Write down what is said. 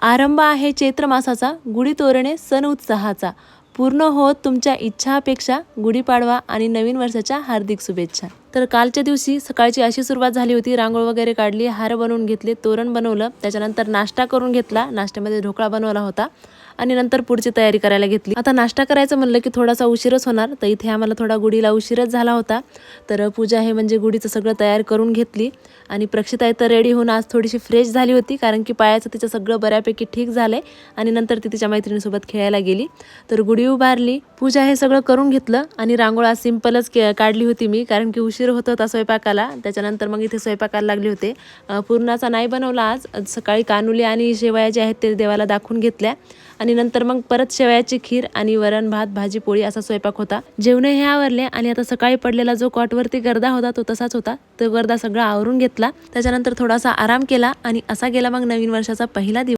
आरंभ आहे चैत्र मासाचा, गुढी तोरणे सण उत्साहाचा. पूर्ण होत तुमच्या इच्छापेक्षा, गुढीपाडवा आणि नवीन वर्षाच्या हार्दिक शुभेच्छा. तर कालच्या दिवशी सकाळची अशी सुरुवात झाली होती. रांगोळ वगैरे काढली, हार बनवून घेतले, तोरण बनवलं, त्याच्यानंतर नाश्ता करून घेतला. नाश्त्यामध्ये ढोकळा बनवला होता आणि नंतर पुढची तयारी करायला घेतली. आता नाश्ता करायचं म्हणलं की थोडासा उशीरच होणार, तर इथे आम्हाला थोडा गुढीला उशीरच झाला होता. तर पूजा हे म्हणजे गुढीचं सगळं तयार करून घेतली आणि प्रक्षिता तर रेडी होऊन आज थोडीशी फ्रेश झाली होती, कारण की पायाचं तिचं सगळं बऱ्यापैकी ठीक झालंय आणि नंतर ती तिच्या मैत्रिणीसोबत खेळायला गेली. तर गुढी उभारली, पूजा हे सगळं करून घेतलं आणि रांगोळ आज सिंपलच काढली होती मी, कारण की उशीर होत होता स्वयंपाकाला. त्याच्यानंतर मग इथे स्वयंपाकाला लागले होते. पूर्णाचा नाही बनवला आज. सकाळी कानुली आणि शेवया जे आहेत ते देवाला दाखवून घेतल्या आणि नंतर मग परत शेवयाची खीर आणि वरण भात भाजी पोळी असा स्वयंपाक होता. जेवण हे आवरले आणि आता सकाळी पडलेला जो कॉटवरती गर्दा होता तो तसाच होता. तो गर्दा सगळा आवरून घेतला. त्याच्यानंतर थोडासा आराम केला आणि असा गेला मग नवीन वर्षाचा पहिला दिवस.